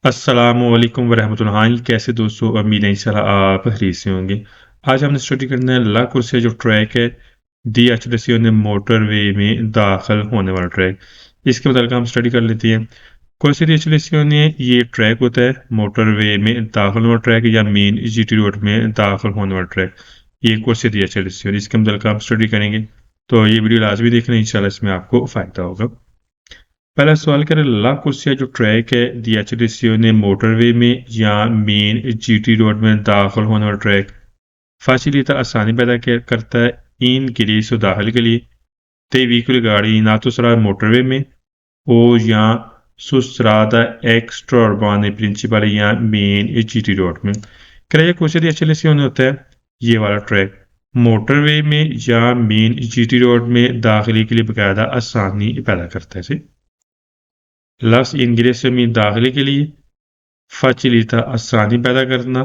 अस्सलामुअलैकुम वरहमतुल्लाह। कैसे दोस्तों, उम्मीद है इंशाल्लाह आप खैरियत से होंगे। आज हमने स्टडी करना है ला कुर्सिया जो ट्रैक है DHLCO ने मोटरवे में दाखिल होने वाला ट्रैक। इसके मतलब हम स्टडी कर लेते हैं। कुर्सिया DHLCO ने ये ट्रैक होता है मोटरवे में दाखिल होने वाला ट्रैक या मेन GT रोड में दाखिल होने वाला ट्रैक। ये कुर्सिया DHLCO इसके मतलब हम स्टडी करेंगे। तो ये वीडियो लाजमी देखना, इंशाल्लाह इसमें आपको फ़ायदा होगा। पहला सवाल करें, ला कुर्सिया जो ट्रैक है DHLCO ने मोटरवे में या मेन GT रोड में दाखिल होने वाला ट्रैक फैसिलिटा आसानी पैदा करता है इन गिरीसो दाखिल के लिए ते व्हीकल गाड़ी ना तो सरा मोटरवे में o या सुस्रादा एक्स्ट्रा उर्बान प्रिंसिपल या मेन GT रोड में। कराया कुर्सिया DHLCO ने होता है ये वाला ट्रैक मोटरवे में या मेन GT रोड में दाखिले के लिए बाकायदा आसानी पैदा करता है। लफ्ज़ इंग्लिश में दाखिले के लिए फैसिलिटा आसानी पैदा करना।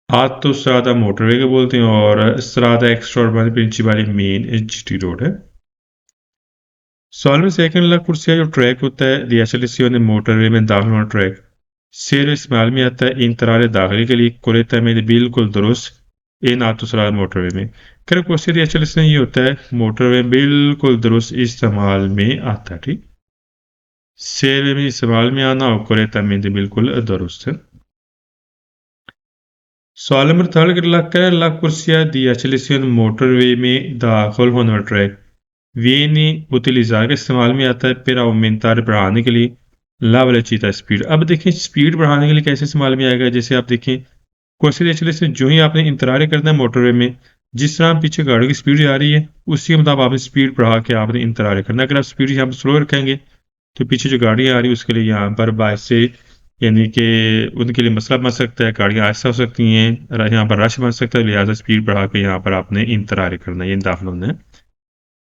आज तो सरादा मोटरवे के बोलते हैं और सरादा extra urban principal main GT road है। सवाल में सेकंड ला कुर्सिया जो ट्रैक होता है DHLCO ने मोटरवे में दाखिल होना ट्रैक शेर इस्तेमाल में आता है इंतराल दाखिले के लिए कुरेता में बिल्कुल दुरुस्त इन आतो सरादा मोटरवे में। कर कुर्सिया DHLCO ये होता है मोटरवे बिल्कुल दुरुस्त इस्तेमाल में आता है। ठीक, शेर में इस्तेमाल में आना और कुरेता में बिल्कुल दुरुस्त है। सवाल नंबर थर्ड कर ला कुर्सिया DHLCO मोटरवे में दाखिल होने वाला ट्रैक वीनी उतलिजा के इस्तेमाल में आता है फिर अवमिनतार बढ़ाने के लिए ला वाला चीता स्पीड। अब देखें स्पीड बढ़ाने के लिए कैसे इस्तेमाल में आएगा। जैसे आप देखें कुर्सिया DHLCO जो ही आपने इंतजार करना है मोटरवे में, जिस तरह पीछे गाड़ी की स्पीड आ रही है उसी के मुताबिक आपने स्पीड बढ़ा के आपने इंतजार करना है। अगर आप स्पीड यहाँ पर स्लो रखेंगे तो पीछे जो गाड़ियाँ आ रही है उसके लिए यहाँ पर बाइस से यानी कि उनके लिए मसला बन सकता है, गाड़ियाँ आहिस्ता हो सकती हैं, यहाँ पर रश बन सकता है, लिहाजा स्पीड बढ़ा के यहाँ पर आपने इंतजार करना है। ये दाखिल होना है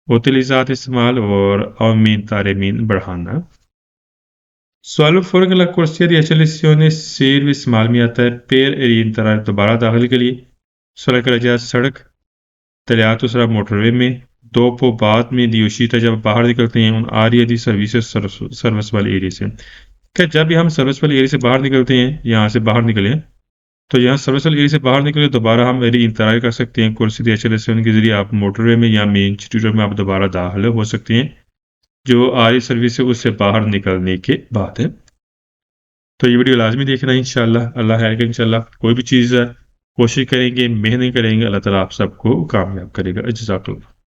उतलिजात इस्तेमाल और अमीन तारमीन बढ़ाना। सवाल फ़र्क ला कुर्सिया DHLCO ने सेर में इस्तेमाल में आता है पेर एरीन तरह दोबारा दाखिल के लिए सड़क रजा सड़क तलियात उसरा मोटरवे में दो पो बाद में दियोशीता जब बाहर निकलते हैं उन आरिया दी सर्विसेज सर्विस वाले एरिया से। क्या जब भी हम सर्विस वाले एरिया से बाहर निकलते हैं, यहाँ से बाहर निकले तो यहाँ सर्विस वाले एरिया से बाहर निकले दोबारा हम एरी इंतजार कर सकते हैं कुर्सी DHLCO के जरिए आप मोटरवे में या मेन GT में आप दोबारा दाखिल हो सकते हैं जो आरी सर्विस है उससे बाहर निकलने के बाद है। तो ये वीडियो लाजमी देखना इंशाल्लाह। अल्लाह है कि इंशाल्लाह कोई भी चीज़ कोशिश करेंगे, मेहनत करेंगे, अल्लाह ताला आप सबको कामयाब करेगा। जज़ाकल्लाह।